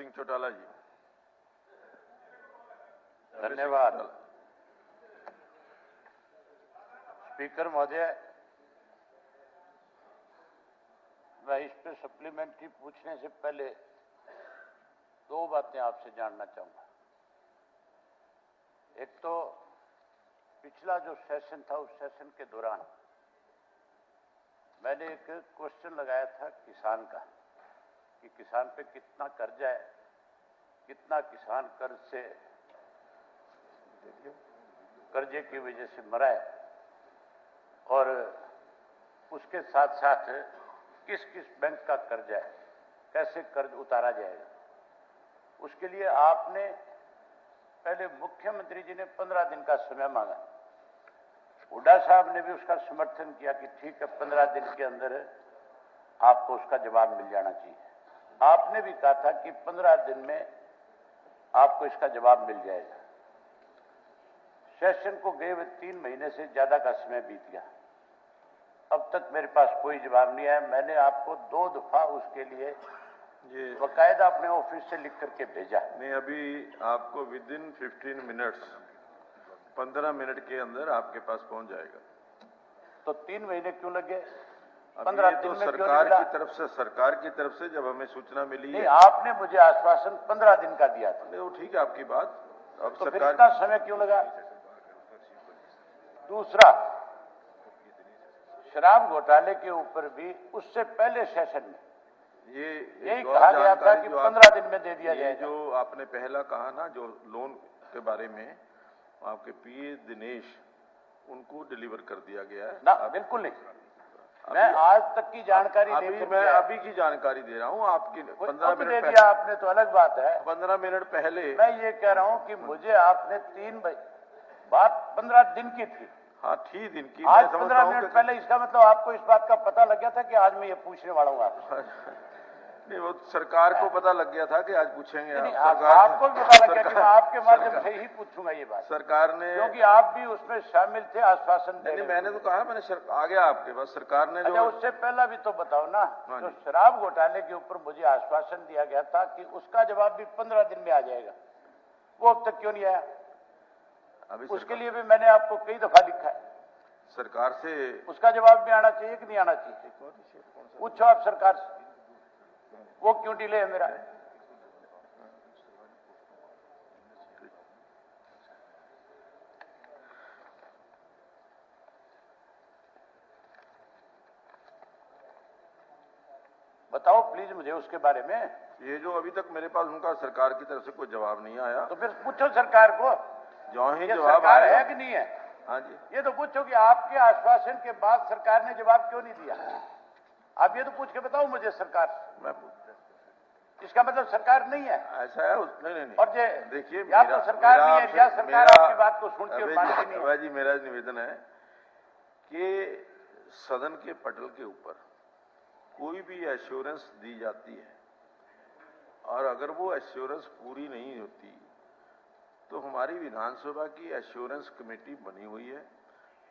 सिंह चौटाला जी। धन्यवाद। स्पीकर महोदय, मैं इस पे सप्लीमेंट्री पूछने से पहले दो बातें आपसे जानना चाहूंगा। एक तो पिछला जो सेशन था, उस सेशन के दौरान मैंने एक क्वेश्चन लगाया था किसान का कि किसान पे कितना कर्जा है, कितना किसान कर्जे की वजह से मरा है, और उसके साथ साथ किस किस बैंक का कर्जा है, कैसे कर्ज उतारा जाएगा। उसके लिए आपने पहले मुख्यमंत्री जी ने 15 दिन का समय मांगा। हुड्डा साहब ने भी उसका समर्थन किया कि ठीक है, 15 दिन के अंदर आपको उसका जवाब मिल जाना चाहिए। आपने भी कहा था कि 15 दिन में आपको इसका जवाब मिल जाएगा। सेशन को गए हुए 3 महीने से ज्यादा का समय बीत गया, अब तक मेरे पास कोई जवाब नहीं आया। मैंने आपको 2 दफा उसके लिए बकायदा अपने ऑफिस से लिख करके भेजा। नहीं, अभी आपको विदिन 15 मिनट्स 15 मिनट के अंदर आपके पास पहुंच जाएगा। तो 3 महीने क्यों लगे? 15 दिन में सरकार की तरफ से जब हमें सूचना मिली है, आपने मुझे आश्वासन 15 दिन का दिया था। वो ठीक है आपकी बात। अब तो फिर इतना समय क्यों लगा? दूसरा, शराब घोटाले के ऊपर भी उससे पहले सेशन में यही कहा गया था कि 15 दिन में दे दिया जाएगा। जो आपने पहला कहा ना, जो लोन के बारे में, आपके पीए दिनेश, उनको डिलीवर कर दिया गया है ना? बिल्कुल नहीं, मैं आज तक की जानकारी मैं अभी की जानकारी दे रहा हूँ। आपकी 15 मिनट दे दिया आपने तो अलग बात है। 15 मिनट पहले मैं ये कह रहा हूँ कि मुझे आपने 3 बात 15 दिन की थी। हाँ, ठीक दिन की। आज 15 मिनट पहले, इसका मतलब आपको इस बात का पता लग गया था कि आज मैं ये पूछने वाला हूँ आपसे। नहीं, वो सरकार को पता लग गया था कि आज पूछेंगे। आपको भी पता लग गया कि मैं आपके माध्यम से ही पूछूंगा ये बात। सरकार ने, क्योंकि आप भी उसमें शामिल थे, आश्वासन देने। नहीं, मैंने तो कहा, मैंने आ गया आपके पास। सरकार ने अच्छा, उससे पहला भी तो बताओ ना। तो शराब घोटाले के ऊपर मुझे आश्वासन दिया गया था कि उसका जवाब भी 15 दिन में आ जाएगा, वो अब तक क्यों नहीं आया? उसके लिए भी मैंने आपको कई दफा लिखा है। सरकार से उसका जवाब भी आना चाहिए कि नहीं आना चाहिए? पूछो आप सरकार से, वो क्यों डिले है मेरा? बताओ प्लीज मुझे उसके बारे में। ये जो अभी तक मेरे पास उनका सरकार की तरफ से कोई जवाब नहीं आया। तो फिर पूछो सरकार को, जो ही जवाब सरकार है कि नहीं है। हाँ जी, ये तो पूछो कि आपके आश्वासन के बाद सरकार ने जवाब क्यों नहीं दिया। आप ये तो पूछ के बताओ मुझे सरकार। मैं इसका मतलब सरकार नहीं है, ऐसा है? नहीं। और ये देखिए, या तो सरकार नहीं है या सरकार आपकी बात को सुनती और मानती नहीं है। जी, मेरा निवेदन है कि सदन के पटल के ऊपर कोई भी एश्योरेंस दी जाती है और अगर वो एश्योरेंस पूरी नहीं होती तो हमारी विधानसभा की एश्योरेंस कमेटी बनी हुई है,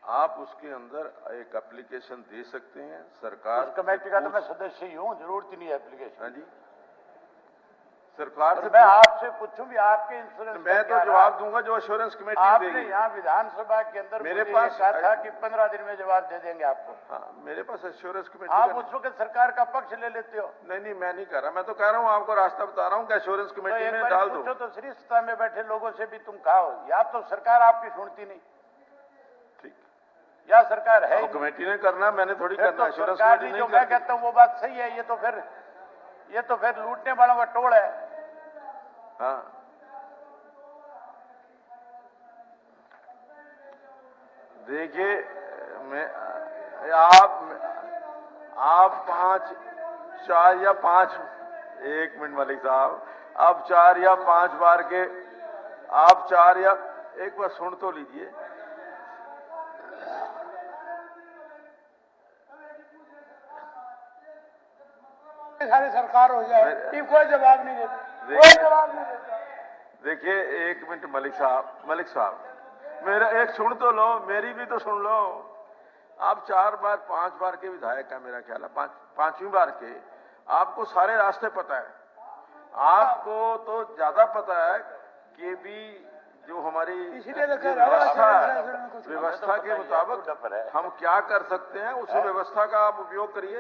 आप उसके अंदर एक एप्लीकेशन दे सकते हैं। सरकार उस कमेटी का तो मैं सदस्य ही हूँ, जरूरत ही नहीं है एप्लीकेशन। हाँ जी, सरकार से मैं आपसे पूछूं भी आपके इंश्योरेंस, मैं तो जवाब दूंगा जो एश्योरेंस कमेटी देगी। आपने यहाँ विधानसभा के अंदर मेरे पास कहा था कि 15 दिन में जवाब दे देंगे आपको। हाँ, मेरे पास एश्योरेंस कमेटी। आप उस वक्त सरकार का पक्ष ले लेते हो। नहीं, मैं नहीं कह रहा, मैं तो कह रहा हूँ, आपको रास्ता बता रहा हूँ कि एश्योरेंस कमेटी में डाल दो। तो श्री सत्ता में बैठे लोगों से भी तुम कहो, या तो सरकार आपकी सुनती नहीं, ठीक, या सरकार है कमेटी ने करना, मैंने थोड़ी करना। सरकार नहीं, जो मैं कहता हूँ वो बात सही है। ये तो फिर लूटने वालों का टोल है। हाँ, देखिए, मैं आप 5, 4 या 5, 1 मिनट मलिक साहब, आप 4 या 5 बार के, आप 4 या एक बार सुन तो लीजिए। सारी सरकार हो जाए, कोई जवाब नहीं देता, कोई जवाब नहीं देता। देखिए, 1 मिनट मलिक साहब, मेरा एक सुन तो लो, मेरी भी तो सुन लो। आप 4 बार 5 बार के विधायक है, मेरा ख्याल है 5वीं बार के, आपको सारे रास्ते पता है। आपको तो ज्यादा पता है कि भी जो हमारी इसलिए तो कह रहा हूं, व्यवस्था के मुताबिक हम क्या कर सकते हैं, उस व्यवस्था का आप उपयोग करिए।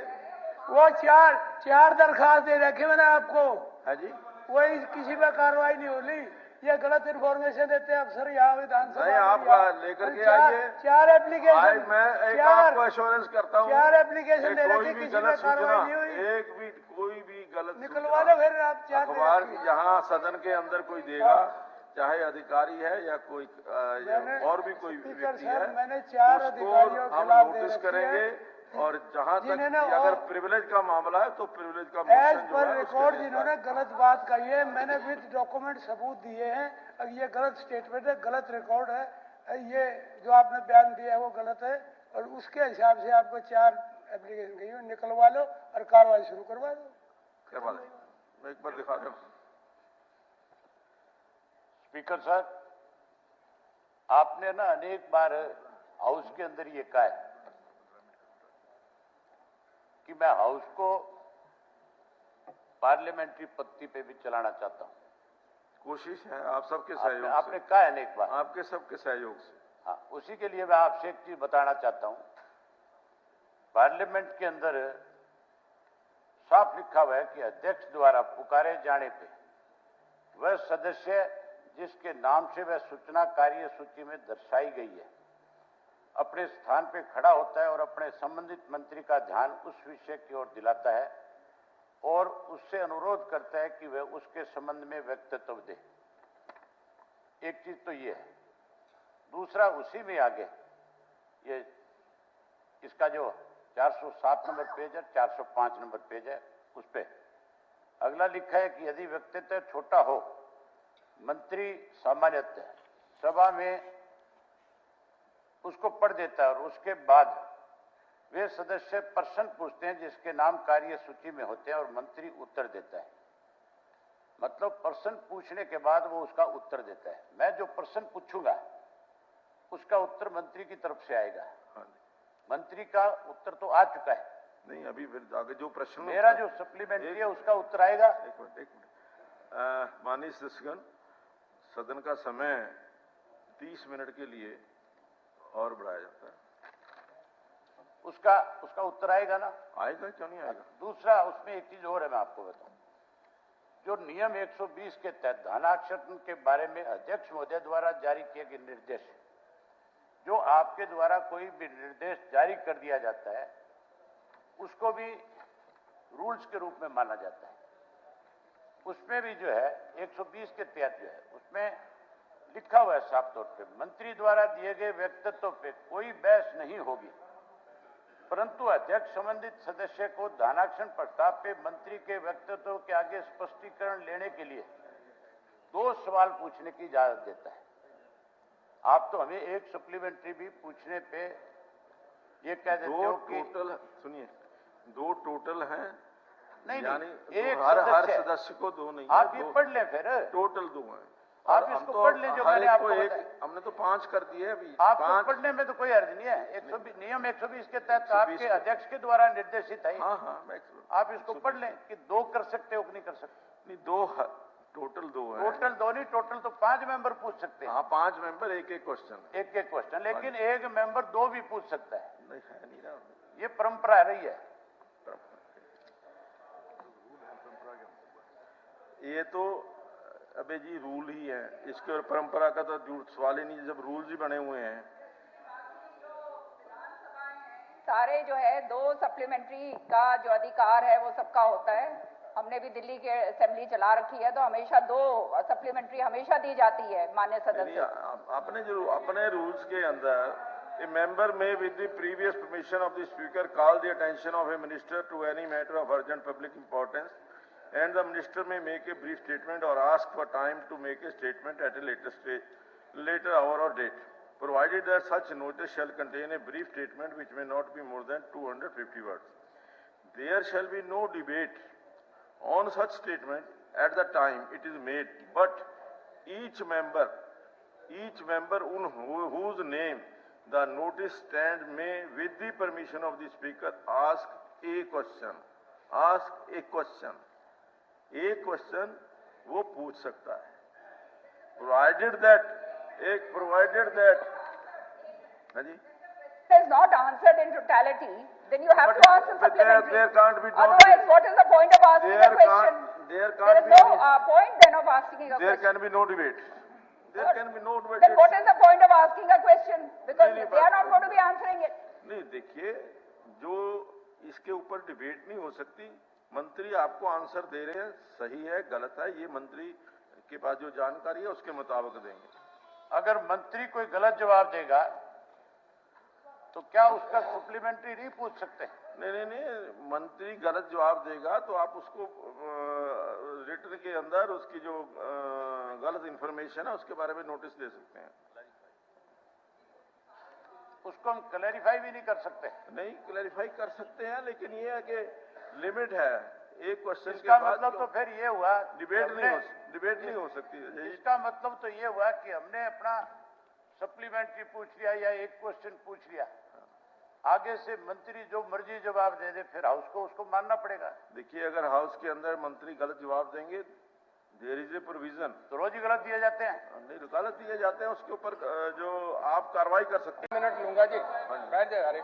वो चार दरखास्त दे रखे मैंने आपको, है जी, वही किसी पे कार्रवाई नहीं हो रही। ये गलत इन्फॉर्मेशन देते हैं अफसर यहाँ विधानसभा नहीं, आप लेकर के आइए। चार एप्लीकेशन, मैं एक आपको एश्योरेंस करता हूँ, चार एप्लीकेशन दे रखे, किसी पे कार्रवाई नहीं हुई। एक भी कोई भी गलत निकलवा लो फिर आप चार अखबार यहाँ सदन के अंदर कोई देगा, चाहे अधिकारी है या कोई और भी कोई व्यक्ति है, मैंने चार अधिकारियों के खिलाफ नोटिस करेंगे। और जहां तक जिन्होंने अगर प्रिविलेज का मामला है तो प्रिविलेज का एज पर रिकॉर्ड जिन्होंने गलत बात कही है, मैंने विद डॉक्यूमेंट सबूत दिए हैं। अब ये गलत स्टेटमेंट है, गलत रिकॉर्ड है, ये जो आपने बयान दिया है वो गलत है, और उसके हिसाब से आपको चार एप्लीकेशन गई हो, निकलवा लो और कार्रवाई शुरू करवा दो। करवा दो, मैं एक बार दिखा दूं। स्पीकर साहब, आपने ना अनेक बार हाउस के अंदर ये कहा है कि मैं हाउस को पार्लियामेंट्री पत्ती पे भी चलाना चाहता हूं। कोशिश है आप सबके सहयोग से। आपने कहा है अनेक बार, आपके सबके सहयोग से। हाँ, उसी के लिए मैं आपसे एक चीज बताना चाहता हूं। पार्लियामेंट के अंदर साफ लिखा हुआ है कि अध्यक्ष द्वारा पुकारे जाने पे वह सदस्य जिसके नाम से वह सूचना कार्य सूची में दर्शाई गई है अपने स्थान पे खड़ा होता है और अपने संबंधित मंत्री का ध्यान उस विषय की ओर दिलाता है और उससे अनुरोध करता है कि वह उसके संबंध में वक्तव्य दे। एक चीज तो ये है। दूसरा, उसी में आगे ये इसका जो 407 नंबर पेज है, 405 नंबर पेज है, उस पे अगला लिखा है कि यदि वक्तव्य छोटा हो, मंत्री सामान्यतः सभा में उसको पढ़ देता है और उसके बाद वे सदस्य प्रश्न पूछते हैं जिसके नाम कार्य सूची में होते हैं और मंत्री उत्तर देता है। मतलब प्रश्न पूछने के बाद वो उसका उत्तर देता है। मैं जो प्रश्न पूछूंगा उसका उत्तर मंत्री की तरफ से आएगा। मंत्री का उत्तर तो आ चुका है। नहीं, अभी फिर आगे जो प्रश्न मेरा जो सप्लीमेंट्री है उसका उत्तर आएगा। एक मिनट माननीय सदस्यगण, सदन का समय 30 मिनट के लिए और बढ़ाया जाता है। उसका उत्तर आएगा ना? आएगा, क्यों नहीं आएगा। दूसरा, उसमें एक चीज और है, मैं आपको बताऊं। जो नियम 120 के तहत धनाक्षरण के बारे में अध्यक्ष महोदय द्वारा जारी किए गए निर्देश, जो आपके द्वारा कोई भी निर्देश जारी कर दिया जाता है उसको भी रूल्स के रूप में माना जाता है। उसमें भी जो है 120 के तहत जो है उसमें लिखा हुआ है साफ तौर पे, मंत्री द्वारा दिए गए वक्तव्यों पे कोई बहस नहीं होगी, परंतु अध्यक्ष संबंधित सदस्य को धनाक्षरण प्रस्ताव पे मंत्री के वक्तव्यों के आगे स्पष्टीकरण लेने के लिए 2 सवाल पूछने की इजाजत देता है। आप तो हमें एक सप्लीमेंट्री भी पूछने पे ये कह देते हो कि टोटल, सुनिए, 2 टोटल हैं। नहीं, यानी एक हर सदस्य को 2 नहीं, आप ये पढ़ लें फिर। टोटल 2 हैं। आप इसको पढ़ लें जो मैंने आपको बताया। हमने तो 5 कर दिए अभी। आपको पढ़ने में तो कोई अर्थ नहीं है। 120 नियम 120 के तहत आपके अध्यक्ष के द्वारा निर्देशित है। हाँ, आप इसको पढ़ लें कि 2 कर सकते हो कि नहीं कर सकते। नहीं, 2 टोटल 2 है। टोटल 2 नहीं, टोटल तो 5 मेंबर पूछ सकते हैं। हाँ, 5 मेंबर एक क्वेश्चन, लेकिन एक मेंबर 2 भी पूछ सकता है। नहीं ना, ये परंपरा रही है। ये तो अबे जी रूल ही है, इसके और परंपरा का तो सवाल ही नहीं, जब रूल्स ही बने हुए हैं। सारे जो है 2 सप्लीमेंट्री का जो अधिकार है वो सबका होता है। हमने भी दिल्ली के असेंबली चला रखी है तो हमेशा 2 सप्लीमेंट्री हमेशा दी जाती है मान्य सदस्य। अपने रूल्स के अंदर a member may with the previous permission of the speaker call the attention of a minister to any matter of urgent public importance, and the minister may make a brief statement or ask for time to make a statement at a later hour or date, provided that such notice shall contain a brief statement which may not be more than 250 words. There shall be no debate on such statement at the time it is made, but each member on whose name the notice stand may, with the permission of the speaker, ask a question. एक question वो पूछ सकता है, provided that हाँ जी, is not answered in totality, then you have to ask a supplementary. there can't be Otherwise, what is the point of asking a question? there There can't is be no point then of asking a there question. can be no debate. There can be no debate. Then what is the point of asking a question? Because नहीं, they are not going to be answering it. नहीं, देखिए, जो इसके ऊपर debate नहीं हो सकती, मंत्री आपको आंसर दे रहे हैं, सही है गलत है, ये मंत्री के पास जो जानकारी है उसके मुताबिक देंगे। अगर मंत्री कोई गलत जवाब देगा तो क्या उसका सप्लीमेंट्री नहीं पूछ सकते? नहीं, मंत्री गलत जवाब देगा तो आप उसको रिटर्न के अंदर उसकी जो गलत इंफॉर्मेशन है उसके बारे में नोटिस दे सकते हैं। उसको हम क्लैरिफाई भी नहीं कर सकते? नहीं, क्लैरिफाई कर सकते हैं, लेकिन ये है कि लिमिट है एक क्वेश्चन के इसका बाद। मतलब तो फिर ये हुआ डिबेट नहीं हो सकती। इसका मतलब तो ये हुआ कि हमने अपना सप्लीमेंट्री पूछ लिया या एक क्वेश्चन पूछ लिया, आगे से मंत्री जो मर्जी जवाब दे दे फिर हाउस को उसको मानना पड़ेगा। देखिए, अगर हाउस के अंदर मंत्री गलत जवाब देंगे, देयर इज ए प्रोविजन। तो रोज ही गलत दिए जाते हैं? नहीं, गलत दिए जाते हैं, उसके ऊपर जो आप कार्रवाई कर सकते हैं। मिनट लूंगा जी, बैठ जाए।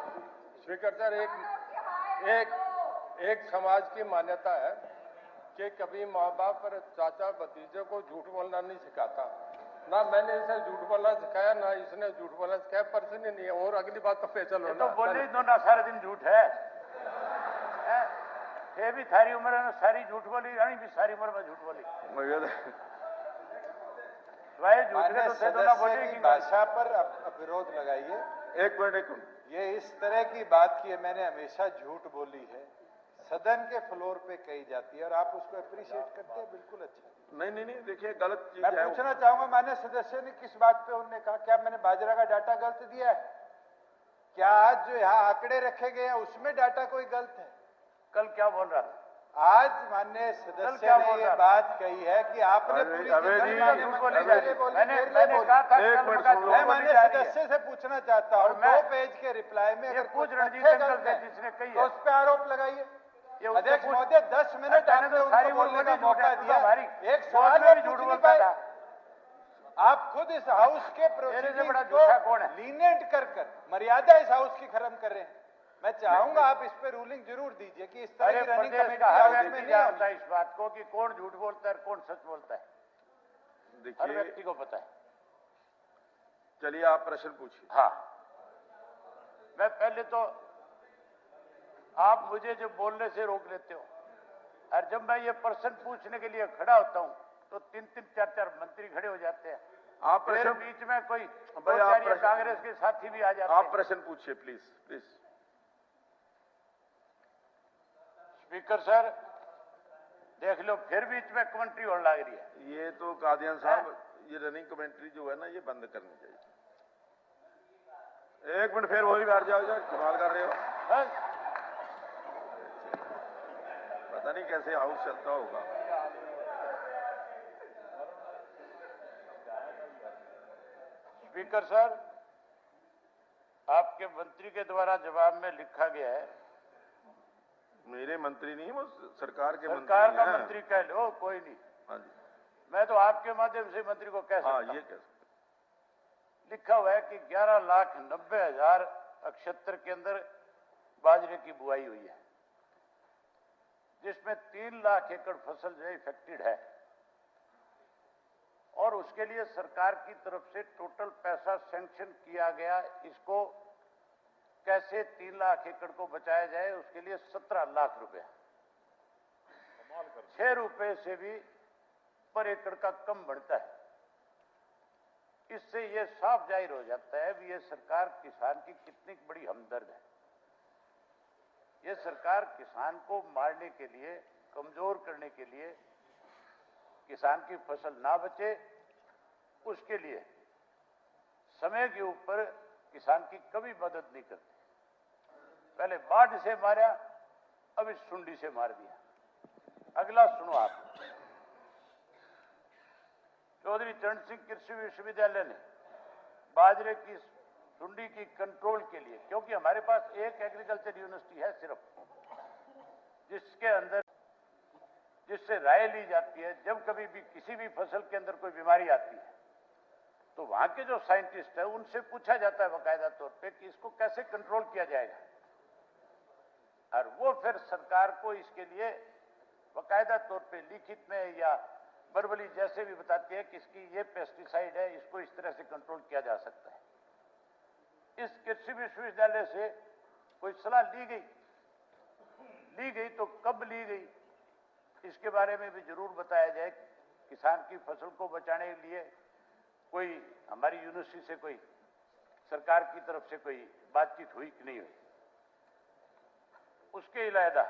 स्पीकर सर, एक समाज की मान्यता है कि कभी माँ बाप और चाचा भतीजे को झूठ बोलना नहीं सिखाता। ना मैंने इसे झूठ बोलना सिखाया, ना इसने झूठ बोलना सिखाया, पर्सन ही नहीं है। और अगली बात तो पे चलो तो बोले ही दो ना, सारा दिन झूठ है। ये भी सारी उम्र में सारी झूठ बोली, रानी भी सारी उम्र में झूठ बोली। भाई झूठ के तो थे तो ना बोले की भाषा पर विरोध लगाइए। एक मिनट, ये इस तरह की बात की है, मैंने हमेशा झूठ बोली है, सदन के फ्लोर पे कही जाती है और आप उसको अप्रिशिएट करते हैं, बिल्कुल अच्छा। नहीं, देखिए, गलत चीज मैं पूछना चाहूंगा, माननीय सदस्य ने किस बात पे उन्होंने कहा, क्या मैंने बाजरा का डाटा गलत दिया है? क्या आज जो यहाँ आंकड़े रखे गए हैं उसमें डाटा कोई गलत है? कल क्या बोल रहा था? आज माननीय सदस्य ने ये बात कही है कि आपने पूरी मैं माननीय सदस्य से पूछना चाहता हूँ, 2 पेज के रिप्लाई में अगर कुछ जिसने कही तो है उस पर आरोप लगाइए। अध्यक्ष महोदय, 10 मिनट आपने उनको बोलने का मौका दिया, एक सवाल में झूठ नहीं पाए। आप खुद इस हाउस के प्रोसीडिंग को लीनिएंट कर मर्यादा इस हाउस की खत्म कर रहे हैं। मैं चाहूंगा आप इस पे रूलिंग जरूर दीजिए कि इस तरह की रनिंग कमेटी हाउस में नहीं होता है इस बात को कि कौन झूठ बोलता है और कौन सच बोलता है, हर व्यक्ति को पता है। चलिए, आप प्रश्न पूछिए। हाँ, मैं पहले तो आप मुझे जो बोलने से रोक लेते हो, और जब मैं ये प्रश्न पूछने के लिए खड़ा होता हूं तो 3-3, 4-4 मंत्री खड़े हो जाते हैं। आप प्रश्न बीच में कोई भाई कांग्रेस के साथी भी आ जाते हैं। आप प्रश्न पूछिए, प्लीज। स्पीकर सर, देख लो, फिर बीच में कमेंट्री होने लग रही है। ये तो कादियान साहब, ये रनिंग कमेंट्री जो है ना, ये बंद करनी चाहिए। एक मिनट, फिर वही बैठ जाओ, कमाल कर रहे हो। पता नहीं कैसे हाउस चलता होगा। स्पीकर सर, आपके मंत्री के द्वारा जवाब में लिखा गया है, मेरे मंत्री नहीं, वो सरकार के सरकार का मंत्री कह लो, कोई नहीं। हाँ जी, मैं तो आपके माध्यम से मंत्री को कह सकता हूं। ये कह सकते। लिखा हुआ है कि 11,90,000 अक्षेत्र के अंदर बाजरे की बुआई हुई है, जिसमें 3 लाख एकड़ फसल जो इफेक्टेड है, और उसके लिए सरकार की तरफ से टोटल पैसा सैंक्शन किया गया। इसको कैसे 3 लाख एकड़ को बचाया जाए, उसके लिए 17 लाख रुपए, 6 रुपए से भी पर एकड़ का कम बढ़ता है। इससे यह साफ जाहिर हो जाता है कि यह सरकार किसान की कितनी बड़ी हमदर्द है। यह सरकार किसान को मारने के लिए, कमजोर करने के लिए, किसान की फसल ना बचे उसके लिए समय के ऊपर किसान की कभी मदद नहीं करती। पहले बाढ़ से मारा, अब इस सुंडी से मार दिया। अगला सुनो आप। चौधरी चरण सिंह कृषि विश्वविद्यालय ने बाजरे की सुंडी की कंट्रोल के लिए, क्योंकि हमारे पास एक एग्रीकल्चर यूनिवर्सिटी है सिर्फ, जिसके अंदर जिससे राय ली जाती है। जब कभी भी किसी भी फसल के अंदर कोई बीमारी आती है तो वहां के जो साइंटिस्ट है उनसे पूछा जाता है बाकायदा तौर पे कि इसको कैसे कंट्रोल किया जाएगा, और वो फिर सरकार को इसके लिए बाकायदा तौर पे लिखित में या वर्बली जैसे भी बताती है कि इसकी ये पेस्टिसाइड है, इसको इस तरह से कंट्रोल किया जा सकता है। इस कृषि विश्वविद्यालय से कोई सलाह ली गई तो कब ली गई, इसके बारे में भी जरूर बताया जाए। किसान की फसल को बचाने के लिए कोई हमारी यूनिवर्सिटी से कोई सरकार की तरफ से कोई बातचीत हुई कि नहीं हुई। उसके अलावा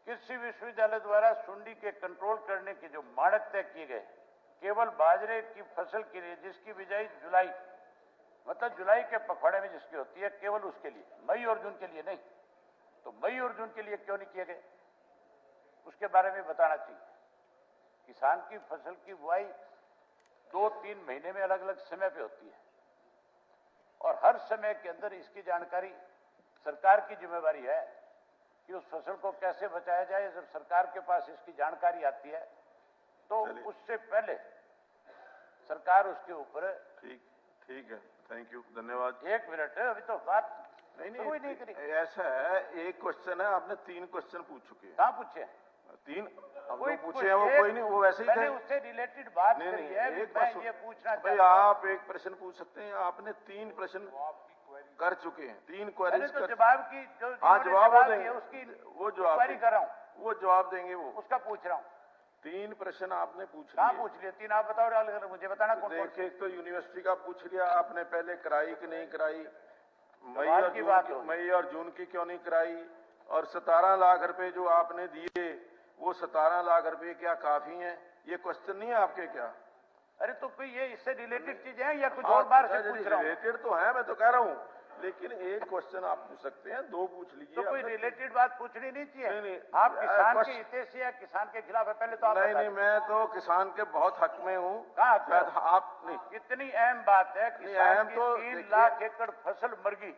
कृषि विश्वविद्यालय द्वारा सुंडी के कंट्रोल करने के जो मानक तय किए गए, केवल बाजरे की फसल के लिए जिसकी बिजाई जुलाई, मतलब जुलाई के पखवाड़े में जिसकी होती है, केवल उसके लिए, मई और जून के लिए नहीं। तो मई और जून के लिए क्यों नहीं किए गए, उसके बारे में बताना चाहिए। किसान की फसल की बुआई 2-3 महीने में अलग अलग समय पे होती है और हर समय के अंदर इसकी जानकारी सरकार की जिम्मेवारी है कि उस फसल को कैसे बचाया जाए। जब सरकार के पास इसकी जानकारी आती है तो उससे पहले सरकार उसके ऊपर। ठीक है, थैंक यू, धन्यवाद। 1 मिनट, अभी तो बात नहीं करी। ऐसा है, एक क्वेश्चन है, आपने 3 क्वेश्चन पूछ चुके हैं। कहाँ पूछे? 3 कोई पूछे हैं, वो कोई नहीं, वो वैसे ही मैंने उससे रिलेटेड बात करी है। मैं ये पूछना भाई, आप एक प्रश्न पूछ सकते हैं, आपने 3 प्रश्न कर चुके हैं, 3 क्वेरीज तो जवाब की जो जवाब देंगे उसकी वो जवाब कर रहा हूँ, वो जवाब देंगे, वो उसका पूछ रहा हूँ। 3 प्रश्न आपने पूछ कहाँ लिए। पूछ लिए? 3 आप बताओ, अलग मुझे बताना कौन। देखिए, एक तो यूनिवर्सिटी का पूछ लिया आपने, पहले कराई कि नहीं कराई, मई और जून की क्यों नहीं कराई, और 17 लाख रुपए जो आपने दिए वो 17 लाख रुपए क्या काफी हैं? ये क्वेश्चन नहीं है आपके क्या? अरे तो कोई ये इससे रिलेटेड चीज है या कुछ और बार से पूछ रहा हूँ? रिलेटेड तो है, मैं तो कह रहा हूँ, लेकिन एक क्वेश्चन आप पूछ सकते हैं, 2 पूछ लीजिए। तो कोई रिलेटेड बात पूछनी नहीं चाहिए? नहीं, आप किसान के हितैषी या किसान के खिलाफ है? पहले तो आप नहीं, मैं तो किसान के बहुत हक में हूँ। आप नहीं, कितनी अहम बात है, किसान की 3 लाख एकड़ फसल मर गई,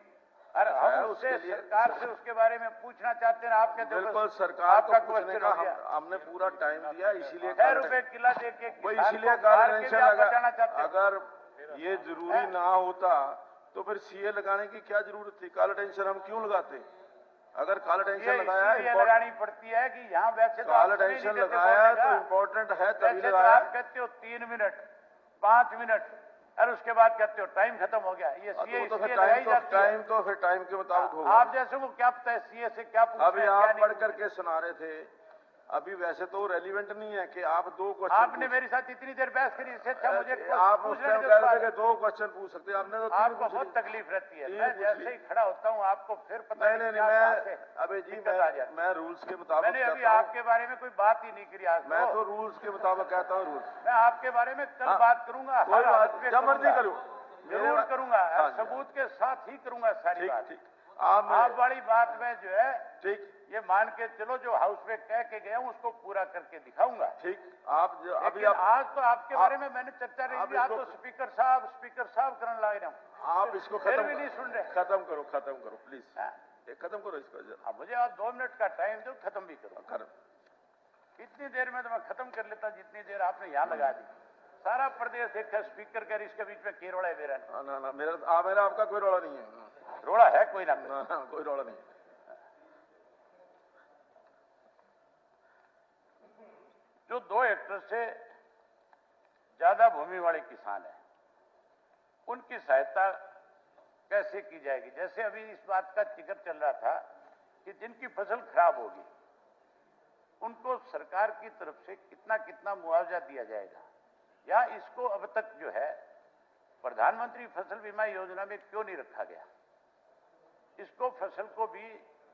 और हम उससे सरकार से उसके बारे में पूछना चाहते हैं। आप कहते हैं बिल्कुल, सरकार को पूछने का हमने पूरा टाइम दिया, इसीलिए 6 रुपए किला देके इसीलिए कार्ड लगा। अगर ये जरूरी ना होता तो फिर सीए लगाने की क्या जरूरत थी? काला टेंशन हम क्यों लगाते? अगर काला टेंशन लगाया है, लगानी पड़ती है कि यहाँ वैसे काला टेंशन लगाया तो इम्पोर्टेंट है, तभी लगाया। आप कहते हो 3 मिनट 5 मिनट और उसके बाद कहते हो टाइम खत्म हो गया। ये सीए तो टाइम तो फिर टाइम के मुताबिक होगा। आप जैसे वो क्या पता है सीए से क्या पूछना है? अभी आप पढ़ करके सुना रहे थे, अभी वैसे तो रेलिवेंट नहीं है कि आप 2 क्वेश्चन। आपने मेरे साथ इतनी देर बहस करी, इससे अच्छा मुझे आप उस टाइम कह रहे थे कि 2 क्वेश्चन पूछ सकते हैं, आपने तो 3 आपको बहुत तकलीफ रहती है। मैं जैसे ही खड़ा होता हूँ आपको फिर पता नहीं, मैं अभी जी मैं रूल्स के मुताबिक, मैंने अभी आपके बारे में कोई बात ही नहीं करी आज। मैं तो रूल्स के मुताबिक कहता हूँ। रूल्स मैं आपके बारे में कल बात करूंगा, जब मर्जी करो, जरूर करूंगा, सबूत के साथ ही करूंगा सारी बात। आप वाली बात में जो है, ठीक, ये मान के चलो जो हाउस में कह के गया हूँ उसको पूरा करके दिखाऊंगा। ठीक, आप अभी आज तो आपके बारे में मैंने चर्चा नहीं की, आप तो स्पीकर साहब करने लगे रहे हूँ। आप इसको फिर भी नहीं सुन रहे। खत्म करो प्लीज, खत्म करो इसको। मुझे आप 2 मिनट का टाइम दो, खत्म भी करो। इतनी देर में तो मैं खत्म कर लेता जितनी देर आपने यहाँ लगा दी। सारा प्रदेश एक स्पीकर कर, इसके बीच में की रोड़ा है मेरा? ना, मेरा आपका कोई रोड़ा नहीं है। रोड़ा है कोई ना, कोई रोड़ा नहीं। जो 2 हेक्टेयर से ज्यादा भूमि वाले किसान हैं, उनकी सहायता कैसे की जाएगी? जैसे अभी इस बात का जिक्र चल रहा था कि जिनकी फसल खराब होगी उनको सरकार की तरफ से कितना मुआवजा दिया जाएगा, या इसको अब तक जो है प्रधानमंत्री फसल बीमा योजना में क्यों नहीं रखा गया? इसको फसल को भी,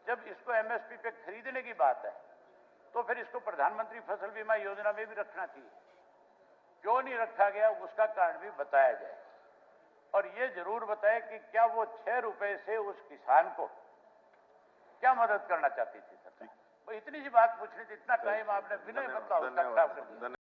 जब इसको एमएसपी पे खरीदने की बात है तो फिर इसको प्रधानमंत्री फसल बीमा योजना में भी रखना चाहिए। क्यों नहीं रखा गया उसका कारण भी बताया जाए, और ये जरूर बताए कि क्या वो 6 रुपए से उस किसान को क्या मदद करना चाहती थी सरकार। इतनी सी बात पूछनी थी, इतना टाइम आपने बिना मतलब खराब कर दिया।